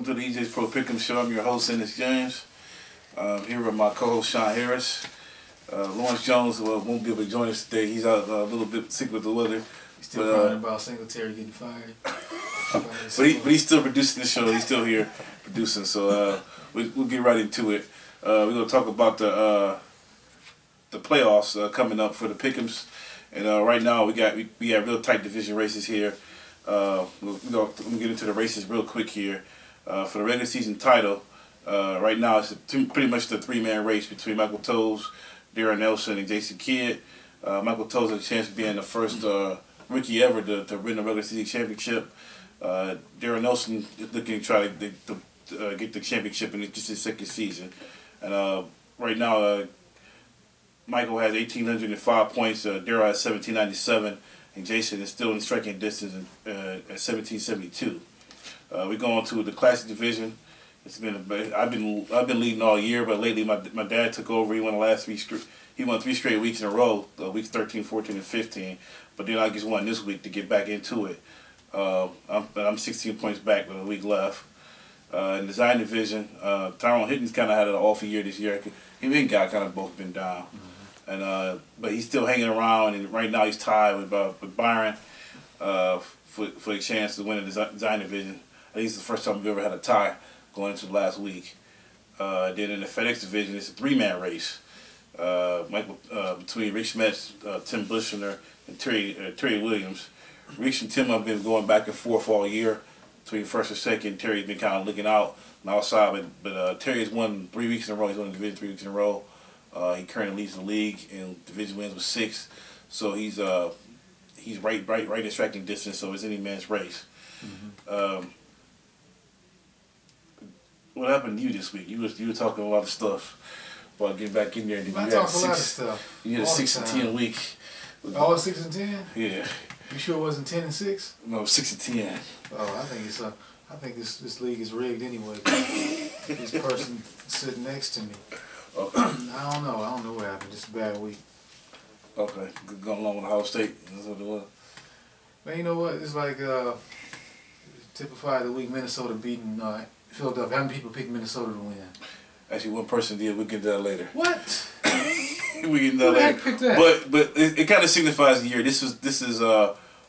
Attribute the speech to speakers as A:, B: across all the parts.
A: to the EJ's Pro Pick'em Show. I'm your host, Ennis James. Here with my co-host, Sean Harris. Lawrence Jones won't be able to join us today. He's out a little bit sick with the weather.
B: He's still crying about Singletary getting fired.
A: but he's still producing the show. He's still here producing. So we'll get right into it. We're going to talk about the playoffs coming up for the Pick'ems. And right now we have real tight division races here. We'll get into the races real quick here. For the regular season title, right now it's pretty much the three-man race between Michael Toes, Darren Nelson, and Jason Kidd. Michael Toes has a chance of being the first rookie ever to win the regular season championship. Darren Nelson is looking to try to get the championship in just his second season. And right now, Michael has 1,805 points. Darren has 1,797. And Jason is still in striking distance at 1,772. We go on to the Classic division. I've been leading all year, but lately my dad took over. He won the last he won 3 straight weeks in a row, weeks 13, 14, and 15. But then I just won this week to get back into it. I'm 16 points back with a week left. In the Zion division, Tyrone Hitton's kind of had an off year this year. Him and Guy kind of both been down. And but he's still hanging around, and right now he's tied with Byron for a chance to win the Zion division. I think it's the first time we've ever had a tie going into the last week. Then in the FedEx division, it's a three-man race. Between Rick Schmetz, Tim Bushner, and Terry Williams. Rick and Tim have been going back and forth all year between first and second. Terry's been kind of looking out on the outside, but Terry's won 3 weeks in a row. He's won the division 3 weeks in a row. He currently leads the league in division wins with 6, so he's right in striking distance. So it's any man's race. What happened to you this week? You were talking a lot of stuff about getting back in there.
B: I talk a lot of stuff.
A: You had a 6-10 week.
B: Oh, 6-10?
A: Yeah.
B: You sure it wasn't 10-6?
A: No, 6-10.
B: Oh, I think this league is rigged anyway. This person sitting next to me. I don't know what happened. Just a bad week.
A: Okay, going along with Ohio State. That's what it was.
B: Man, you know what? It's like typified the week Minnesota beating Philadelphia. Having people pick Minnesota to win.
A: Actually, one person did. We'll get to that later.
B: What?
A: We get to that later.
B: Picked that?
A: But it kind of signifies the year. This is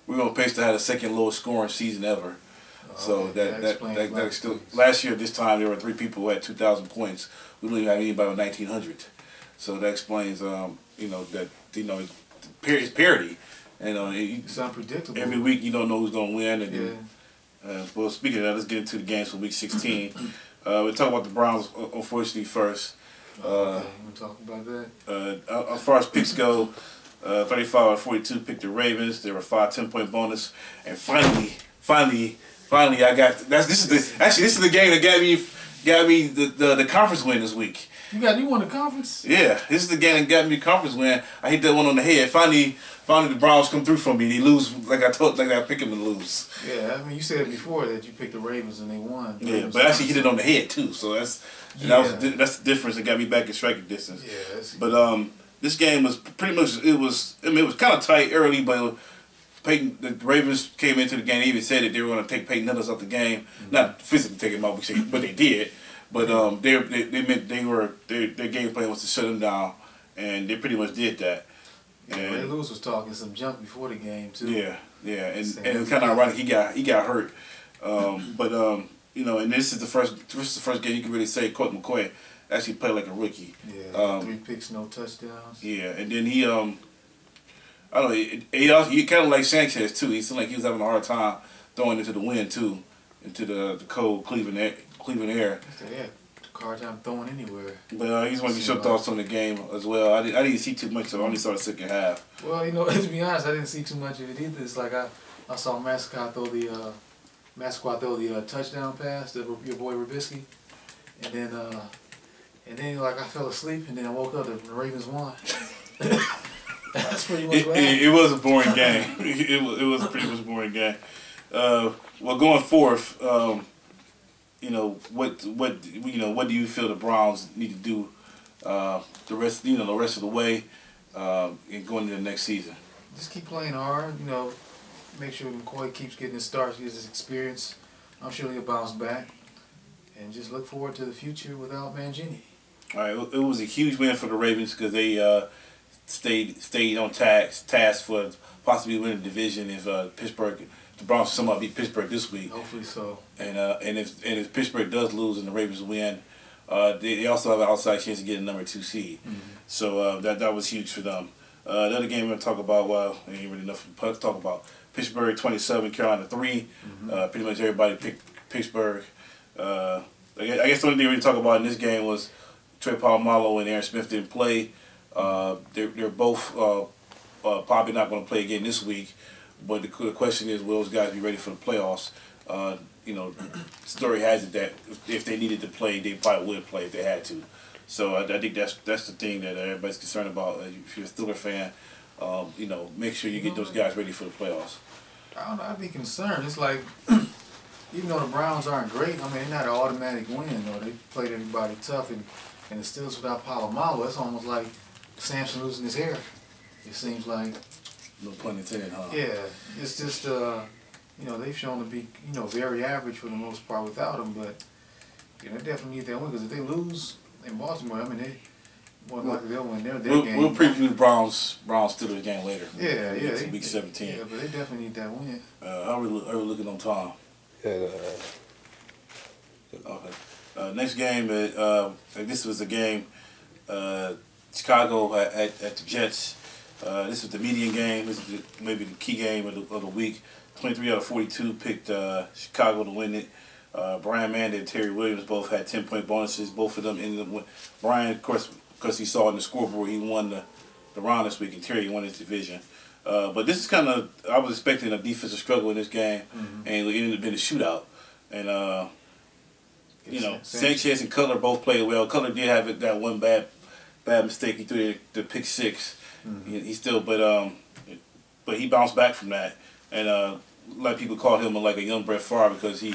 A: we're on pace to have the second lowest scoring season ever. So that still last year at this time there were 3 people who had 2,000 points. We don't even have anybody with 1,900. So that explains it's parity. And
B: it's unpredictable.
A: Every week you don't know who's gonna win. And well, speaking of that, let's get into the games for week 16. We'll talk about the Browns unfortunately first.
B: Okay, you want to talk about that?
A: As far as picks go, 35-42 picked the Ravens. There were 5 10-point bonus, and finally, I got this is the game that got me the conference win this week.
B: You won the conference?
A: Yeah, this is the game that got me the conference win. I hit that one on the head. Finally the Browns come through for me. They lose like I picked them to lose.
B: Yeah, I mean you said before that you picked the Ravens and they won.
A: Yeah, but I actually hit it on the head too. So that's the difference that got me back in striking distance.
B: Yeah,
A: but this game was pretty much it was kind of tight early, but the Ravens came into the game. They even said that they were going to take Peyton Hillis out the game, not physically take him out, but they did. But their game plan was to shut him down, and they pretty much did that.
B: And Ray Lewis was talking some junk before the game too.
A: Yeah, and it's kind of ironic he got hurt. And this is the first game you can really say Colt McCoy actually played like a rookie.
B: Yeah, 3 picks, no touchdowns.
A: Yeah, and then he I don't know. He kind of like Sanchez too. He seemed like he was having a hard time throwing into the wind too, into the cold Cleveland air.
B: Yeah, hard time throwing anywhere.
A: But he's one of your thoughts on the game as well. I didn't see too much. So I only saw the second half.
B: Well, to be honest, I didn't see too much of it either. It's like I saw Mascot throw the touchdown pass to your boy Rubisky, and then like I fell asleep, and then I woke up and the Ravens won. That's pretty much what happened.
A: It was a boring game. It was pretty much a boring game. Well, going forth, what do you feel the Browns need to do the rest of the way and going into the next season?
B: Just keep playing hard. Make sure McCoy keeps getting his starts, gets his experience. I'm sure he'll bounce back. and just look forward to the future without Mangini.
A: All right, it was a huge win for the Ravens because they stayed on task for possibly winning the division if Pittsburgh, the Browns somehow beat Pittsburgh this week.
B: Hopefully so.
A: And if Pittsburgh does lose and the Ravens win, they also have an outside chance to get a number 2 seed.
B: Mm-hmm.
A: So that was huge for them. The other game we're going to talk about, well, there ain't really enough to talk about. Pittsburgh 27, Carolina 3.
B: Mm-hmm.
A: Pretty much everybody picked Pittsburgh. I guess the only thing we really talk about in this game was Trey Polamalu and Aaron Smith didn't play. They're both probably not going to play again this week. But the question is, will those guys be ready for the playoffs? Story has it that if they needed to play, they probably would play if they had to. So I think that's the thing that everybody's concerned about. If you're a Steeler fan, make sure you get those guys ready for the playoffs.
B: I don't know. I'd be concerned. It's like, even though the Browns aren't great, I mean, they're not an automatic win. Though they played everybody tough, and the Steelers without Polamalu, it's almost like Samson losing his hair. It seems like.
A: No pun intended, huh?
B: Yeah, it's just they've shown to be very average for the most part without him, but they definitely need that win because if they lose in Baltimore, I mean they more likely they'll win their game.
A: We'll preview the Browns Steelers game later.
B: Yeah,
A: week 17.
B: Yeah, but they definitely need that win.
A: How are we looking on time?
C: Yeah.
A: Okay. Next game, this was a game, Chicago at the Jets. This is the median game. This is maybe the key game of the week. 23 out of 42 picked Chicago to win it. Brian Mandy and Terry Williams both had 10-point bonuses. Both of them ended up winning. Brian, of course, because he saw in the scoreboard, he won the round this week, and Terry won his division. But this is kind of, I was expecting a defensive struggle in this game, and it ended up being a shootout. And, Sanchez and Cutler both played well. Cutler did have that one bad mistake. He threw the pick six. He still, but he bounced back from that, and a lot of people called him like a young Brett Favre because he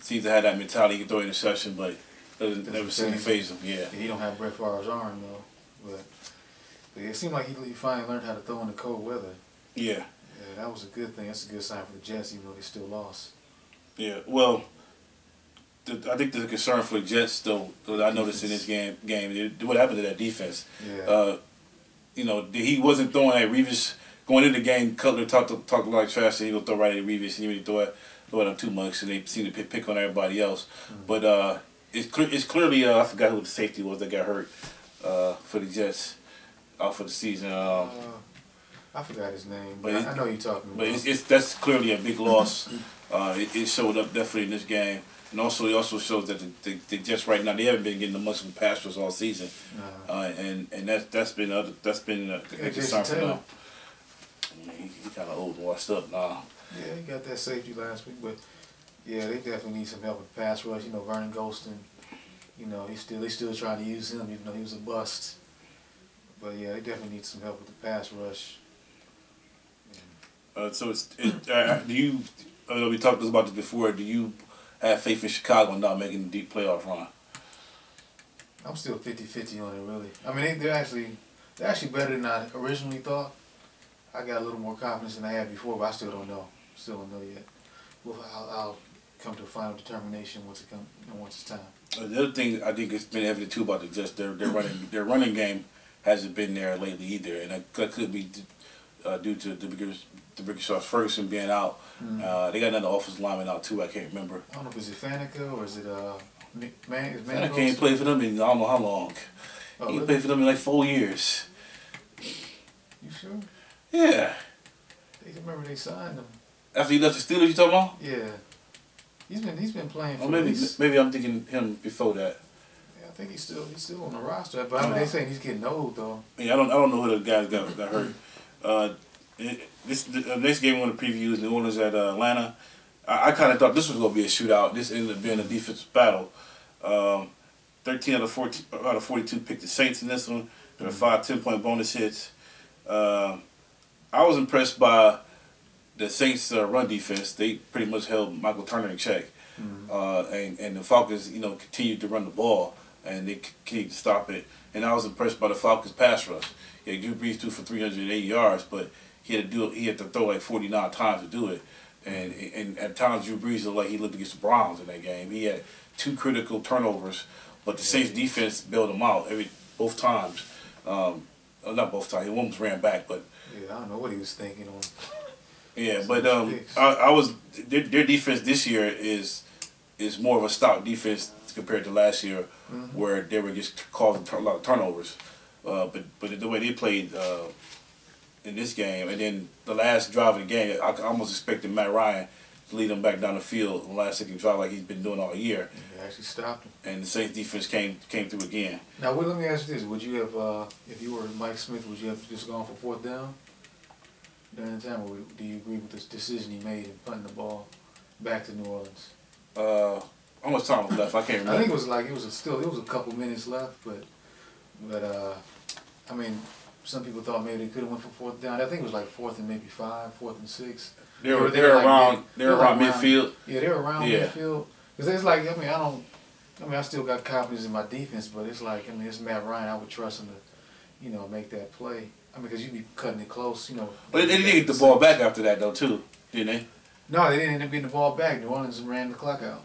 A: seems to have that mentality. He can throw an interception, but doesn't never seem to phase him. Yeah,
B: he don't have Brett Favre's arm though, but it seemed like he finally learned how to throw in the cold weather.
A: Yeah,
B: that was a good thing. That's a good sign for the Jets, even though they still lost.
A: Yeah, well, I think the concern for the Jets, though, that I noticed in this game, what happened to that defense?
B: Yeah.
A: He wasn't throwing at Revis going into the game. Cutler talked a lot of trash, and he would throw right at Revis, and he didn't throw it up too much, and they seemed to pick on everybody else. But it's clearly I forgot who the safety was that got hurt for the Jets for the season.
B: I forgot his name, but I know you're talking about.
A: But that's clearly a big loss. It showed up definitely in this game. And also, it also shows that the Jets right now, they haven't been getting much of the pass rush all season, and that's been a concern for them. He kind of old and washed up now.
B: Yeah, he got that safety last week, but yeah, they definitely need some help with pass rush. Vernon Golston, they still trying to use him, even though he was a bust. But yeah, they definitely need some help with the pass rush.
A: So do you? I know we talked about this before. Do you have faith in Chicago not making a deep playoff run?
B: I'm still 50-50 on it, really. I mean, they're actually better than I originally thought. I got a little more confidence than I had before, but I still don't know. Still don't know yet. Well, I'll come to a final determination once it's time.
A: The other thing I think it's been evident too about the Jets, their running game hasn't been there lately either, and that could be due to the biggest Ferguson being out. They got another offensive lineman out too. I can't remember.
B: I don't know if it's Faneca or is it
A: Faneca ain't played for them in I don't know how long. He played for them in like 4 years.
B: You sure?
A: Yeah.
B: They remember they signed him.
A: After he left the Steelers, you talking about?
B: Yeah. He's been playing for.
A: Or maybe I'm thinking him before that.
B: Yeah, I think he's still on the roster, but I mean they saying he's getting old though.
A: Yeah, I don't know who the guys got hurt. The next game we're going to preview is New Orleans at Atlanta. I kind of thought this was going to be a shootout. This ended up being a defensive battle. 13 out of 42 picked the Saints in this one. There were 5 10-point bonus hits. I was impressed by the Saints' run defense. They pretty much held Michael Turner in check. And the Falcons, continued to run the ball, and they continued to stop it. And I was impressed by the Falcons' pass rush. Yeah, Drew Brees threw for 380 yards, but he had to throw like 49 times to do it. And at times Drew Brees looked like he looked against the Browns in that game. He had two critical turnovers, but the Saints defense bailed them out both times. Not both times. One was ran back, but
B: yeah, I don't know what he was thinking on.
A: Yeah, but I was their defense this year is more of a stout defense compared to last year, where they were just causing a lot of turnovers. But the way they played in this game, and then the last drive of the game, I almost expected Matt Ryan to lead them back down the field on the last second drive like he's been doing all year.
B: They actually stopped him.
A: And the Saints defense came through again.
B: Now, let me ask you this: would you have, if you were Mike Smith, would you have just gone for fourth down during the time, or do you agree with this decision he made in punting the ball back to New Orleans?
A: How much time was left? I can't remember.
B: I think it was a couple minutes left, but I mean, some people thought maybe they could have went for fourth down. I think it was like 4th and maybe 5, 4th and 6.
A: They were around midfield.
B: Yeah, they were around midfield. Because it's like, I still got confidence in my defense, but it's like, it's Matt Ryan. I would trust him to, make that play. Because you'd be cutting it close,
A: But they didn't get the ball back after that, though, too, didn't they?
B: No, they didn't end up getting the ball back. New Orleans ran the clock out.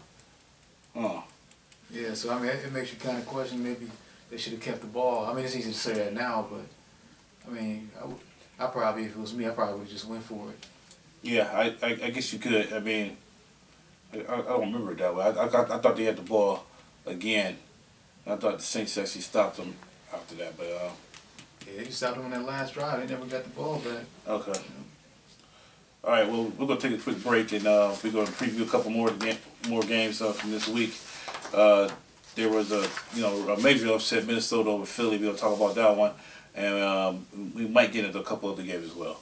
A: Oh.
B: Yeah, so, it makes you kind of question maybe they should have kept the ball. It's easy to say that now, but, I probably, if it was me, I probably would have just went for it.
A: Yeah, I guess you could. I don't remember it that way. I thought they had the ball again. I thought the Saints actually stopped them after that, but
B: yeah, you stopped them on that last drive. They never got the ball back.
A: Okay. All right. Well, we're gonna take a quick break, and we're gonna preview a couple more games from this week. There was a major upset, Minnesota over Philly. We're gonna talk about that one, and we might get into a couple other games as well.